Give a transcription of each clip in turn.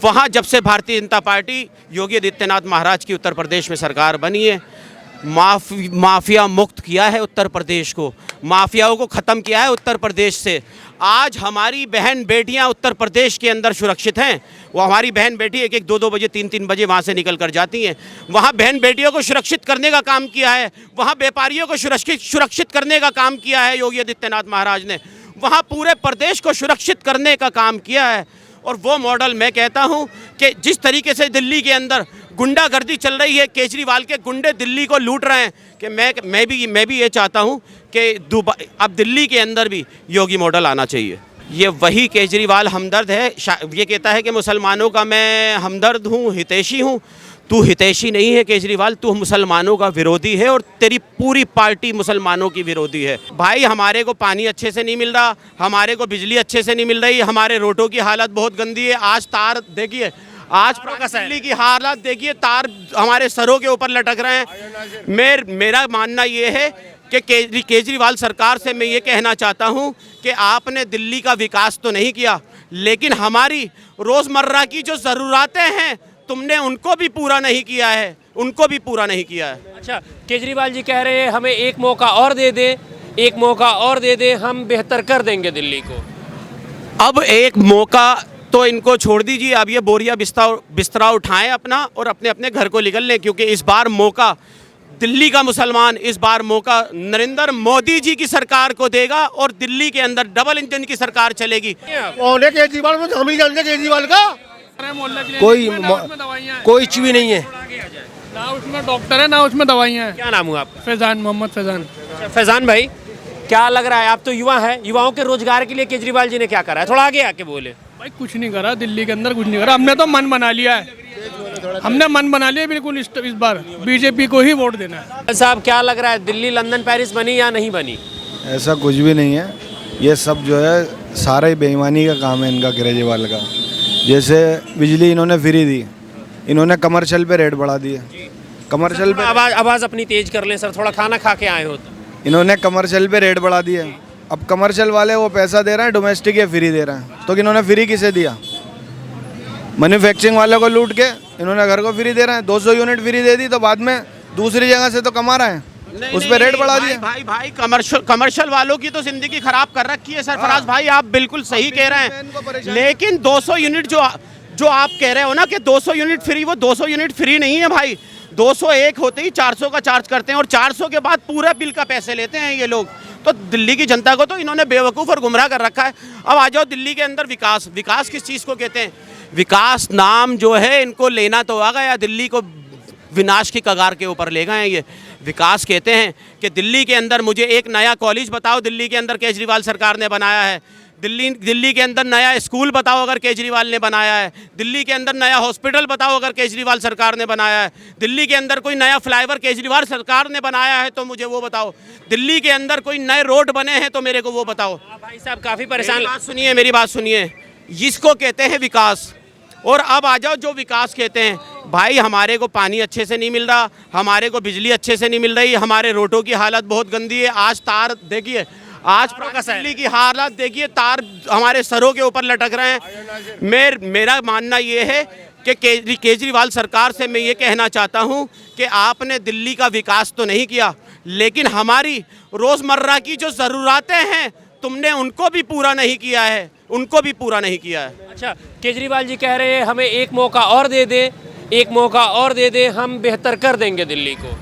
वहाँ जब से भारतीय जनता पार्टी योगी आदित्यनाथ महाराज की उत्तर प्रदेश में सरकार बनी है, माफिया मुक्त किया है उत्तर प्रदेश को, माफियाओं को ख़त्म किया है उत्तर प्रदेश से। आज हमारी बहन बेटियां उत्तर प्रदेश के अंदर सुरक्षित हैं। वो हमारी बहन बेटी एक एक 2-2 बजे 3-3 बजे वहाँ से निकल कर जाती हैं। वहाँ बहन बेटियों को सुरक्षित करने का काम किया है, वहाँ व्यापारियों को सुरक्षित करने का काम किया है योगी आदित्यनाथ महाराज ने। वहाँ पूरे प्रदेश को सुरक्षित करने का काम किया है। और वो मॉडल मैं कहता हूँ कि जिस तरीके से दिल्ली के अंदर गुंडागर्दी चल रही है, केजरीवाल के गुंडे दिल्ली को लूट रहे हैं, कि मैं भी ये चाहता हूँ कि अब दिल्ली के अंदर भी योगी मॉडल आना चाहिए। ये वही केजरीवाल हमदर्द है, ये कहता है कि मुसलमानों का मैं हमदर्द हूँ, हितैषी हूँ। तू हितैषी नहीं है केजरीवाल, तू मुसलमानों का विरोधी है और तेरी पूरी पार्टी मुसलमानों की विरोधी है। भाई हमारे को पानी अच्छे से नहीं मिल रहा, हमारे को बिजली अच्छे से नहीं मिल रही, हमारे रोडों की हालत बहुत गंदी है। आज तार देखिए, आज दिल्ली की हालत देखिए, तार हमारे सरों के ऊपर लटक रहे हैं। मेरा मानना ये है कि केजरीवाल सरकार से मैं ये कहना चाहता हूँ कि आपने दिल्ली का विकास तो नहीं किया, लेकिन हमारी रोज़मर्रा की जो ज़रूरतें हैं तुमने उनको भी पूरा नहीं किया है, उनको भी पूरा नहीं किया है। अच्छा, केजरीवाल जी कह रहे हैं हमें एक मौका और दे दे, एक मौका और दे दे, हम बेहतर कर देंगे दिल्ली को। अब एक मौका तो इनको छोड़ दीजिए, अब ये बोरिया बिस्तरा उठाएं अपना और अपने अपने घर को निकल लें, क्योंकि इस बार मौका दिल्ली का मुसलमान, इस बार मौका नरेंद्र मोदी जी की सरकार को देगा और दिल्ली के अंदर डबल इंजन की सरकार चलेगी। केजरीवाल में हम ही जानते केजरीवाल का कोई चीज नहीं है, ना उसमें डॉक्टर है ना उसमें दवाइयाँ हैं। क्या नाम हुआ आपका? फैजान, मोहम्मद फैजान। फैजान भाई, क्या लग रहा है, आप तो युवा हैं, युवाओं के रोजगार के लिए केजरीवाल जी ने क्या करा है? थोड़ा आगे आके बोले। भाई कुछ नहीं करा, दिल्ली के अंदर कुछ नहीं करा। हमने तो मन बना लिया है, हमने मन बना लिया बिल्कुल इस बार बीजेपी को ही वोट देना है। साहब क्या लग रहा है, दिल्ली लंदन पेरिस बनी या नहीं बनी? ऐसा कुछ भी नहीं है, ये सब जो है सारा ही बेईमानी का काम है इनका, केजरीवाल का। जैसे बिजली इन्होंने फ्री दी, इन्होंने कमर्शियल पे रेट बढ़ा दिए। कमर्शियल पे आवाज़ अपनी तेज कर लें सर, थोड़ा खाना खा के आए हो तो। इन्होंने कमर्शियल पे रेट बढ़ा दिए। अब कमर्शियल वाले वो पैसा दे रहे हैं, डोमेस्टिक या फ्री दे रहे हैं, तो इन्होंने फ्री किसे दिया? मैन्युफैक्चरिंग वाले को लूट के इन्होंने घर को फ्री दे रहे हैं। 200 यूनिट फ्री दे दी तो बाद में दूसरी जगह से तो कमा रहे हैं, उस पर रेट बढ़ा दिया। भाई कमर्शियल वालों की तो जिंदगी खराब कर रखी है सरफराज भाई, आप बिल्कुल सही कह रहे हैं। लेकिन 200 यूनिट जो आप कह रहे हो ना कि 200 यूनिट फ्री, वो 200 यूनिट फ्री नहीं है भाई। 201 होते ही 400 का चार्ज करते हैं और 400 के बाद पूरा बिल का पैसे लेते हैं ये लोग। तो दिल्ली की जनता को तो इन्होंने बेवकूफ़ और गुमराह कर रखा है। अब आ जाओ दिल्ली के अंदर विकास किस चीज़ को कहते हैं? विकास नाम जो है इनको लेना तो आ गया, दिल्ली को विनाश की कगार के ऊपर ले गए हैं। ये विकास कहते हैं कि दिल्ली के अंदर मुझे एक नया कॉलेज बताओ, दिल्ली के अंदर केजरीवाल सरकार ने बनाया है। दिल्ली के अंदर नया स्कूल बताओ अगर केजरीवाल ने बनाया है। दिल्ली के अंदर नया हॉस्पिटल बताओ अगर केजरीवाल सरकार ने बनाया है। दिल्ली के अंदर कोई नया फ्लाईओवर केजरीवाल सरकार ने बनाया है तो मुझे वो बताओ। दिल्ली के अंदर कोई नए रोड बने हैं तो मेरे को वो बताओ। भाई साहब काफ़ी परेशान, मेरी बात सुनिए, इसको कहते हैं विकास। और अब आ जाओ जो विकास कहते हैं, भाई हमारे को पानी अच्छे से नहीं मिल रहा, हमारे को बिजली अच्छे से नहीं मिल रही, हमारे रोडों की हालत बहुत गंदी है। आज तार देखिए, आज दिल्ली की हालत देखिए, तार हमारे सरों के ऊपर लटक रहे हैं। मेरा मानना ये है कि केजरीवाल सरकार से मैं ये कहना चाहता हूँ कि आपने दिल्ली का विकास तो नहीं किया, लेकिन हमारी रोज़मर्रा की जो ज़रूरतें हैं तुमने उनको भी पूरा नहीं किया है, उनको भी पूरा नहीं किया है। अच्छा, केजरीवाल जी कह रहे हैं हमें एक मौका और दे दे, एक मौका और दे दे, हम बेहतर कर देंगे दिल्ली को।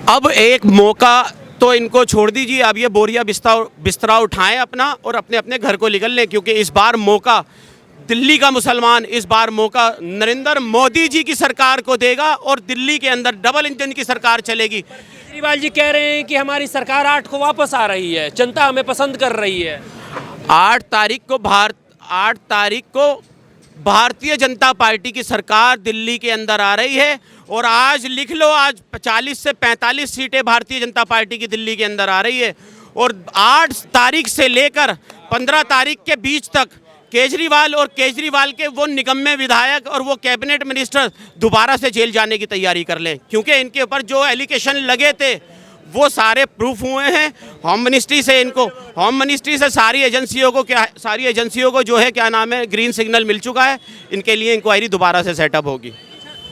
अब एक मौका तो इनको छोड़ दीजिए, अब ये बोरिया बिस्तरा उठाएं अपना और अपने अपने घर को निकल लें, क्योंकि इस बार मौका दिल्ली का मुसलमान, इस बार मौका नरेंद्र मोदी जी की सरकार को देगा और दिल्ली के अंदर डबल इंजन की सरकार चलेगी। केजरीवाल जी कह रहे हैं कि हमारी सरकार 8 को वापस आ रही है, जनता हमें पसंद कर रही है। 8 तारीख को भारतीय जनता पार्टी की सरकार दिल्ली के अंदर आ रही है और आज लिख लो, आज 40 से 45 सीटें भारतीय जनता पार्टी की दिल्ली के अंदर आ रही है। और 8 तारीख से लेकर 15 तारीख के बीच तक केजरीवाल और केजरीवाल के वो निकम्मे विधायक और वो कैबिनेट मिनिस्टर दोबारा से जेल जाने की तैयारी कर लें, क्योंकि इनके ऊपर जो एलिगेशन लगे थे वो सारे प्रूफ हुए हैं। होम मिनिस्ट्री से सारी एजेंसियों को जो है क्या नाम है ग्रीन सिग्नल मिल चुका है। इनके लिए इंक्वायरी दोबारा से सेटअप होगी।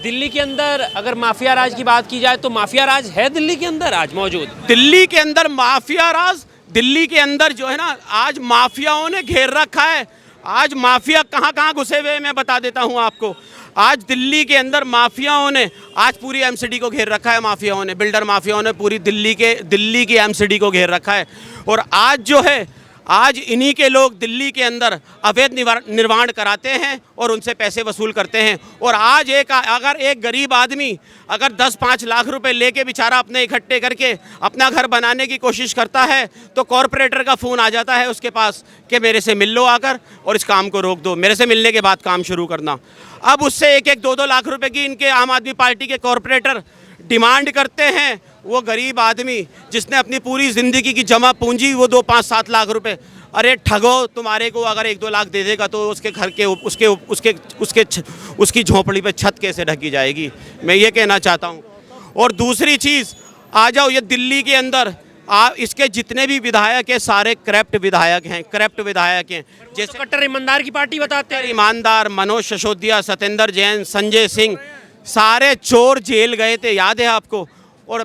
दिल्ली के अंदर अगर माफिया राज की बात की जाए तो माफिया राज है दिल्ली के अंदर आज मौजूद? दिल्ली के अंदर माफिया राज, दिल्ली के अंदर जो है ना आज माफियाओं ने घेर रखा है। आज माफिया कहाँ कहाँ घुसे हुए हैं मैं बता देता हूँ आपको। आज दिल्ली के अंदर माफियाओं ने आज पूरी एमसीडी को घेर रखा है। माफियाओं ने, बिल्डर माफियाओं ने पूरी दिल्ली की एमसीडी को घेर रखा है। और आज जो है आज इन्हीं के लोग दिल्ली के अंदर अवैध निर्माण कराते हैं और उनसे पैसे वसूल करते हैं। और आज अगर एक गरीब आदमी अगर 10-5 लाख रुपए लेके बेचारा अपने इकट्ठे करके अपना घर बनाने की कोशिश करता है तो कॉरपोरेटर का फ़ोन आ जाता है उसके पास कि मेरे से मिल लो आकर और इस काम को रोक दो, मेरे से मिलने के बाद काम शुरू करना। अब उससे 1-2 लाख रुपए की इनके आम आदमी पार्टी के कॉरपोरेटर डिमांड करते हैं। वो गरीब आदमी जिसने अपनी पूरी ज़िंदगी की जमा पूंजी वो 2-5-7 लाख रुपए, अरे ठगो, तुम्हारे को अगर 1-2 लाख दे देगा तो उसके घर के उसकी झोंपड़ी पे छत कैसे ढकी जाएगी, मैं ये कहना चाहता हूँ। और दूसरी चीज़, आ जाओ ये दिल्ली के अंदर इसके जितने भी विधायक हैं सारे करप्ट विधायक हैं। जैसे कट्टर ईमानदार की पार्टी बताते हैं। ईमानदार मनोज सिसोदिया, सत्येंद्र जैन, संजय सिंह, सारे चोर जेल गए थे, याद है आपको। और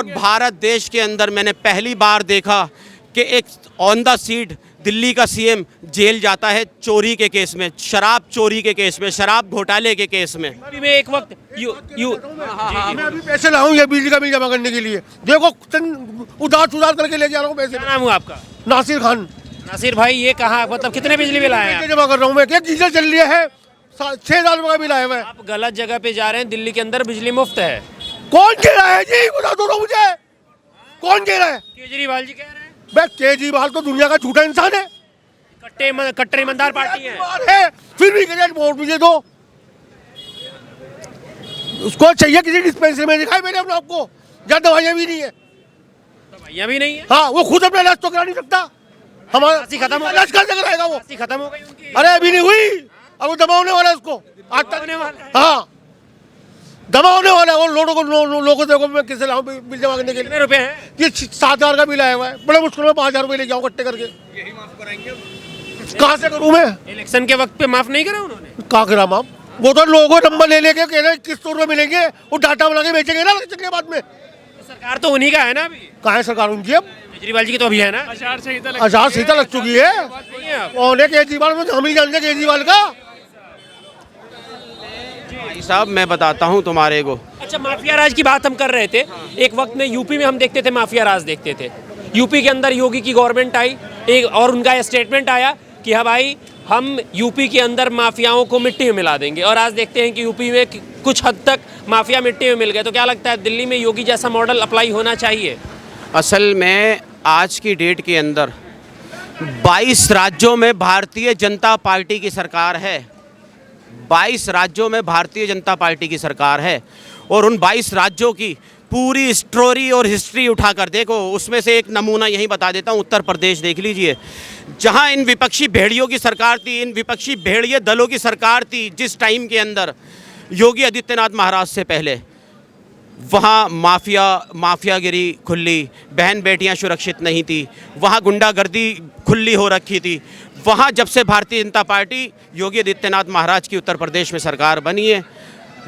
भारत देश के अंदर मैंने पहली बार देखा कि एक ऑन द सीट दिल्ली का सीएम जेल जाता है चोरी के केस में, शराब चोरी के केस में, शराब घोटाले के केस में। अभी मैं एक वक्त मैं अभी पैसे लाऊं ये बिजली का बिल जमा करने के लिए, देखो उधार करके ले जा रहा हूँ पैसे। क्या नाम हुआ आपका? नासिर खान। नासिर भाई, ये कहा मतलब कितने बिजली बिल आए हैं? जमा कर रहा हूँ मैं, क्या डीजल चल रही है 6,000 रुपये का बिल आया हुआ है। आप गलत जगह पे जा रहे हैं। दिल्ली के अंदर बिजली मुफ्त है। कौन कह रहा है जी, बता दो मुझे, कौन कह रहा है? केजरीवाल जी कह रहे हैं। बे केजरीवाल तो दुनिया का झूठा इंसान है, कट्टर ईमानदार पार्टी है, फिर भी वोट मुझे दो। उसको चाहिए किसी डिस्पेंसरी में दिखाई मैंने अपने आपको, जहाँ दवाइयाँ भी नहीं है। दवाइयाँ भी नहीं है? हाँ, वो खुद अपना इलाज तो करा नहीं सकता। हमारा खत्म हो इलाज कैसे कराएगा वो? खत्म हो गई उनकी। अरे अभी नहीं हुई, अब वो दमा होने वाला है उसको, आज तक होने वाला है। हाँ दमा होने वाला है। वो लोगों देखो मैं किसे लाऊं बिल जमा करने के लिए। कितने रुपए हैं? ये 7,000 का बिल आया हुआ है, बड़े मुश्किल में 5,000 रुपये लेके आओ इकट्ठे करके। यही माफ कराएंगे? कहाँ से करूँ मैं? इलेक्शन के वक्त पे माफ नहीं करा उन्होंने? कहाँ करा माफ? वो तो लोगों नंबर ले लेके कह रहे किस रुपये मिलेंगे, वो डाटा बना के बेचेंगे ना इलेक्शन के बाद में। सरकार तो उन्हीं का है ना अभी। कहाँ है सरकार उनकी? अब केजरीवाल जी की तो अभी है ना। आचार संहिता लग चुकी है। कौन है केजरीवाल? हम ही जानते केजरीवाल का। भाई साहब मैं बताता हूँ तुम्हारे को। अच्छा, माफिया राज की बात हम कर रहे थे। एक वक्त में यूपी में हम देखते थे माफिया राज देखते थे। यूपी के अंदर योगी की गवर्नमेंट आई एक और उनका ये स्टेटमेंट आया कि हाँ भाई हम यूपी के अंदर माफियाओं को मिट्टी में मिला देंगे। और आज देखते हैं कि यूपी में कुछ हद तक माफिया मिट्टी में मिल गए। तो क्या लगता है दिल्ली में योगी जैसा मॉडल अप्लाई होना चाहिए? असल में आज की डेट के अंदर 22 राज्यों में भारतीय जनता पार्टी की सरकार है। 22 राज्यों में भारतीय जनता पार्टी की सरकार है और उन 22 राज्यों की पूरी स्टोरी और हिस्ट्री उठाकर देखो। उसमें से एक नमूना यही बता देता हूँ, उत्तर प्रदेश देख लीजिए, जहाँ इन विपक्षी भेड़ियों की सरकार थी, इन विपक्षी भेड़िए दलों की सरकार थी जिस टाइम के अंदर योगी आदित्यनाथ महाराज से पहले, वहाँ माफियागिरी खुली, बहन बेटियाँ सुरक्षित नहीं थी, वहाँ गुंडागर्दी खुली हो रखी थी। वहाँ जब से भारतीय जनता पार्टी योगी आदित्यनाथ महाराज की उत्तर प्रदेश में सरकार बनी है,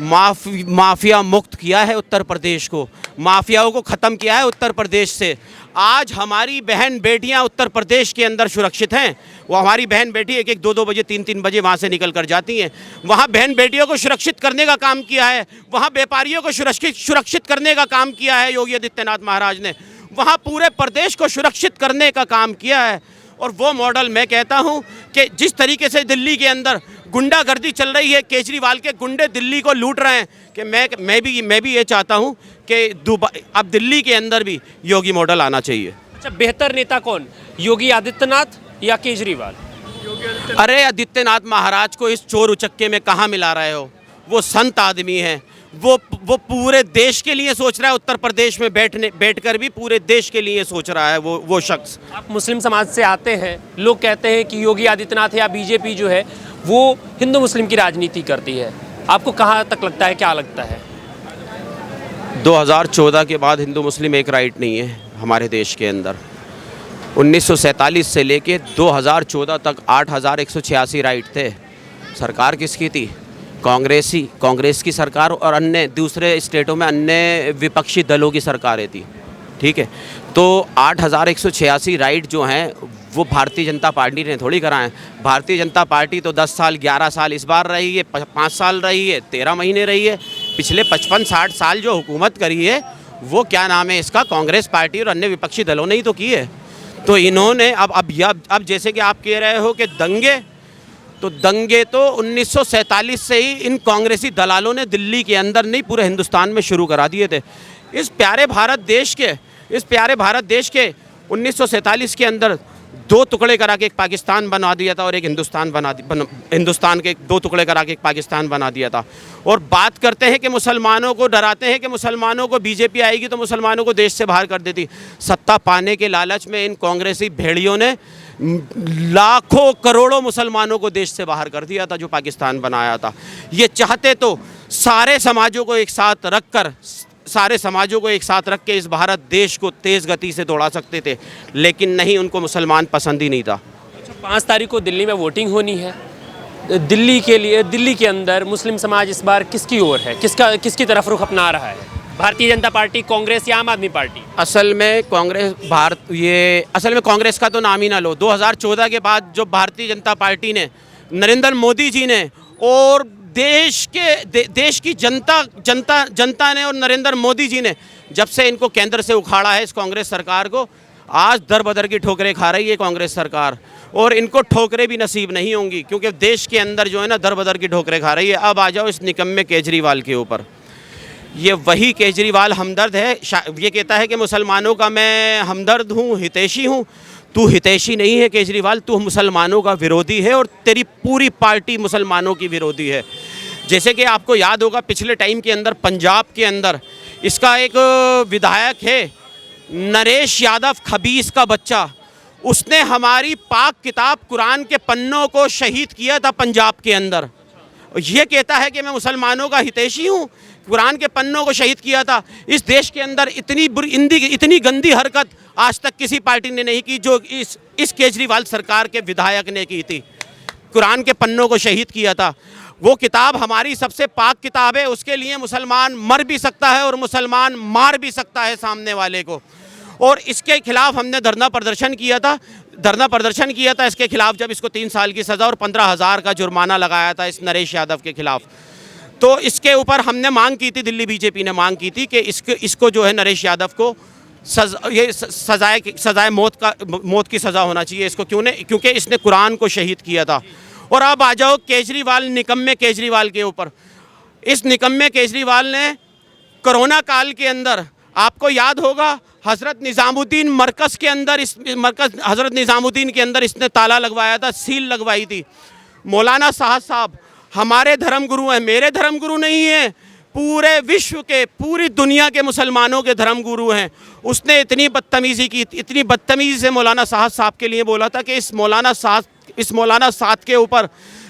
माफिया मुक्त किया है उत्तर प्रदेश को, माफियाओं को ख़त्म किया है उत्तर प्रदेश से। आज हमारी बहन बेटियां उत्तर प्रदेश के अंदर सुरक्षित हैं। वो हमारी बहन बेटी 1-1, 2-2 बजे, 3-3 बजे वहाँ से निकल कर जाती हैं। वहाँ बहन बेटियों को सुरक्षित करने का काम किया है, वहाँ व्यापारियों को सुरक्षित करने का काम किया है योगी आदित्यनाथ महाराज ने। वहाँ पूरे प्रदेश को सुरक्षित करने का काम किया है। और वो मॉडल मैं कहता हूँ कि जिस तरीके से दिल्ली के अंदर गुंडागर्दी चल रही है, केजरीवाल के गुंडे दिल्ली को लूट रहे हैं, कि मैं भी ये चाहता हूँ कि अब दिल्ली के अंदर भी योगी मॉडल आना चाहिए। अच्छा, बेहतर नेता कौन, योगी आदित्यनाथ या केजरीवाल? अरे आदित्यनाथ महाराज को इस चोर उचक्के में कहाँ मिला रहे हो? वो संत आदमी हैं, वो पूरे देश के लिए सोच रहा है। उत्तर प्रदेश में बैठकर भी पूरे देश के लिए सोच रहा है वो शख्स। आप मुस्लिम समाज से आते हैं, लोग कहते हैं कि योगी आदित्यनाथ या बीजेपी जो है वो हिंदू मुस्लिम की राजनीति करती है। आपको कहाँ तक लगता है, क्या लगता है? 2014 के बाद हिंदू मुस्लिम एक राइट नहीं है हमारे देश के अंदर। 1947 से लेके 2014 तक 8,186 राइट थे। सरकार किसकी थी? कांग्रेस की सरकार और अन्य दूसरे स्टेटों में अन्य विपक्षी दलों की सरकारें थी। ठीक है, तो 8,186 राइट जो हैं वो भारतीय जनता पार्टी ने थोड़ी कराएं। भारतीय जनता पार्टी तो 10 साल 11 साल इस बार रही है, 5 साल रही है, 13 महीने रही है। पिछले 55-60 साल जो हुकूमत करी है वो क्या नाम है इसका, कांग्रेस पार्टी और अन्य विपक्षी दलों ने ही तो की है। तो इन्होंने अब जैसे कि आप कह रहे हो कि दंगे तो 1947 से ही इन कांग्रेसी दलालों ने दिल्ली के अंदर नहीं पूरे हिंदुस्तान में शुरू करा दिए थे। इस प्यारे भारत देश के 1947 के अंदर 2 टुकड़े करा के एक पाकिस्तान बना दिया था और एक हिंदुस्तान के 2 टुकड़े करा के एक पाकिस्तान बना दिया था। और बात करते हैं कि मुसलमानों को डराते हैं कि मुसलमानों को बीजेपी आएगी तो मुसलमानों को देश से बाहर कर देती। सत्ता पाने के लालच में इन कांग्रेसी भेड़ियों ने लाखों करोड़ों मुसलमानों को देश से बाहर कर दिया था जो पाकिस्तान बनाया था। ये चाहते तो सारे समाजों को एक साथ रख के इस भारत देश को तेज़ गति से दौड़ा सकते थे, लेकिन नहीं, उनको मुसलमान पसंद ही नहीं था। 5 तारीख को दिल्ली में वोटिंग होनी है। दिल्ली के अंदर मुस्लिम समाज इस बार किसकी ओर है, किसकी तरफ रुख अपना रहा है? भारतीय जनता पार्टी, कांग्रेस या आम आदमी पार्टी? असल में कांग्रेस का तो नाम ही ना लो। 2014 के बाद जो भारतीय जनता पार्टी ने, नरेंद्र मोदी जी ने और देश की जनता ने और नरेंद्र मोदी जी ने जब से इनको केंद्र से उखाड़ा है इस कांग्रेस सरकार को, आज दर बदर की ठोकरें खा रही है कांग्रेस सरकार। और इनको ठोकरें भी नसीब नहीं होंगी क्योंकि देश के अंदर जो है ना दर बदर की ठोकरें खा रही है। अब आ जाओ इस निकम्मे केजरीवाल के ऊपर। ये वही केजरीवाल हमदर्द है, ये कहता है कि मुसलमानों का मैं हमदर्द हूँ, हितैषी हूँ। तू हितैषी नहीं है केजरीवाल, तू मुसलमानों का विरोधी है और तेरी पूरी पार्टी मुसलमानों की विरोधी है। जैसे कि आपको याद होगा पिछले टाइम के अंदर पंजाब के अंदर इसका एक विधायक है नरेश यादव, खबीस का बच्चा, उसने हमारी पाक किताब कुरान के पन्नों को शहीद किया था पंजाब के अंदर। ये कहता है कि मैं मुसलमानों का हितैषी हूँ, कुरान के पन्नों को शहीद किया था। इस देश के अंदर इतनी गंदी हरकत आज तक किसी पार्टी ने नहीं की जो इस केजरीवाल सरकार के विधायक ने की थी। कुरान के पन्नों को शहीद किया था। वो किताब हमारी सबसे पाक किताब है, उसके लिए मुसलमान मर भी सकता है और मुसलमान मार भी सकता है सामने वाले को। और इसके खिलाफ हमने धरना प्रदर्शन किया था इसके खिलाफ, जब इसको 3 साल की सज़ा और 15,000 का जुर्माना लगाया था इस नरेश यादव के खिलाफ। तो इसके ऊपर हमने मांग की थी, दिल्ली बीजेपी ने मांग की थी कि इसको जो है नरेश यादव को सजाए मौत की सज़ा होना चाहिए इसको। क्योंकि इसने कुरान को शहीद किया था। और अब आ जाओ केजरीवाल, निकम्मे केजरीवाल के ऊपर। इस निकम्मे केजरीवाल ने कोरोना काल के अंदर, आपको याद होगा, हज़रत निज़ामुद्दीन मरकज़ के अंदर हज़रत निज़ामुद्दीन के अंदर इसने ताला लगवाया था, सील लगवाई थी। मौलाना साहब हमारे धर्मगुरु हैं, मेरे धर्मगुरु नहीं हैं, पूरे विश्व के, पूरी दुनिया के मुसलमानों के धर्मगुरु हैं। उसने इतनी बदतमीज़ी से मौलाना साहब के लिए बोला था कि इस मौलाना साहब के ऊपर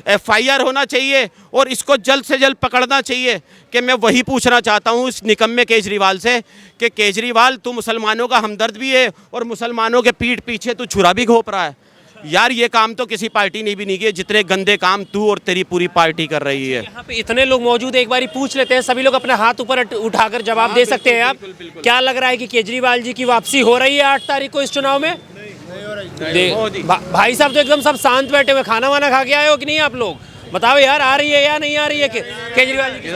FIR होना चाहिए और इसको जल्द से जल्द पकड़ना चाहिए। कि मैं वही पूछना चाहता हूँ इस निकम्मे केजरीवाल से कि केजरीवाल, तू मुसलमानों का हमदर्द भी है और मुसलमानों के पीठ पीछे तू छुरा भी घोंप रहा है। यार ये काम तो किसी पार्टी ने भी नहीं किए जितने गंदे काम तू और तेरी पूरी पार्टी कर रही है। यहाँ पे इतने लोग मौजूद है, एक बारी पूछ लेते हैं, सभी लोग अपने हाथ ऊपर उठाकर जवाब दे सकते हैं। आप क्या लग रहा है कि केजरीवाल जी की वापसी हो रही है 8 तारीख को इस चुनाव में? भाई साहब तो एकदम सब शांत बैठे हुए, खाना वाना खा के आए हो कि नहीं आप लोग? बताओ यार, आ रही है या नहीं आ रही है केजरीवाल जी?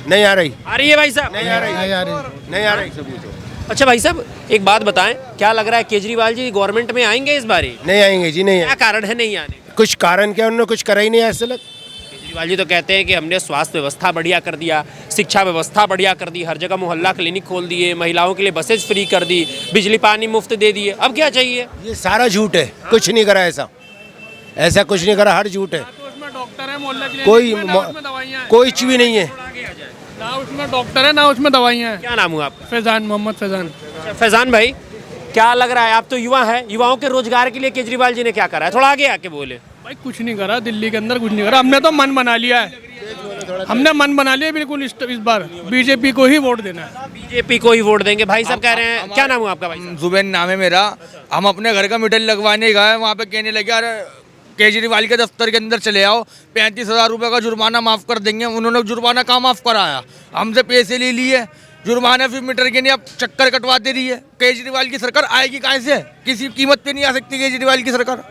नहीं आ रही। आ रही है भाई साहब? नहीं आ रही। अच्छा भाई साहब, एक बात बताएं, क्या लग रहा है केजरीवाल जी गवर्नमेंट में आएंगे इस बारी? नहीं आएंगे जी, नहीं। क्या कारण है नहीं आने? कुछ कारण क्या, उन्होंने कुछ करा ही नहीं ऐसे लग। केजरीवाल जी तो कहते हैं कि हमने स्वास्थ्य व्यवस्था बढ़िया कर दिया, शिक्षा व्यवस्था बढ़िया कर दी, हर जगह मोहल्ला क्लिनिक खोल दिए, महिलाओं के लिए बसेज फ्री कर दी, बिजली पानी मुफ्त दे दिए। अब क्या चाहिए? ये सारा झूठ है, कुछ नहीं करा ऐसा कुछ नहीं करा, हर झूठ है। डॉक्टर है मोहल्ला के लिए, कोई चीज भी नहीं है, ना उसमें डॉक्टर है ना उसमें दवाइयाँ हैं। क्या नाम हुआ आपका? फैजान, मोहम्मद फैजान। फैजान भाई, क्या लग रहा है, आप तो युवा हैं, युवाओं के रोजगार के लिए केजरीवाल जी ने क्या करा है? थोड़ा आगे आके बोले। भाई कुछ नहीं करा, दिल्ली के अंदर कुछ नहीं करा। हमने तो मन बना लिया है, हमने मन बना लिया बिल्कुल इस बार बीजेपी को ही वोट देना है। बीजेपी को ही वोट देंगे। भाई साहब कह रहे हैं, क्या नाम है आपका भाई साहब? जुबैन नाम है मेरा। हम अपने घर का मीटर लगवाने गए, वहाँ पे कहने लगे यार केजरीवाल के दफ्तर के अंदर चले आओ, 35,000 रुपये का जुर्माना माफ़ कर देंगे। उन्होंने जुर्माना कहाँ माफ़ कराया, हमसे पैसे ले लिए जुर्माना, फिर मीटर के नहीं अब चक्कर कटवाते रही है। केजरीवाल की सरकार आएगी कहाँ से? किसी कीमत पे नहीं आ सकती केजरीवाल की सरकार।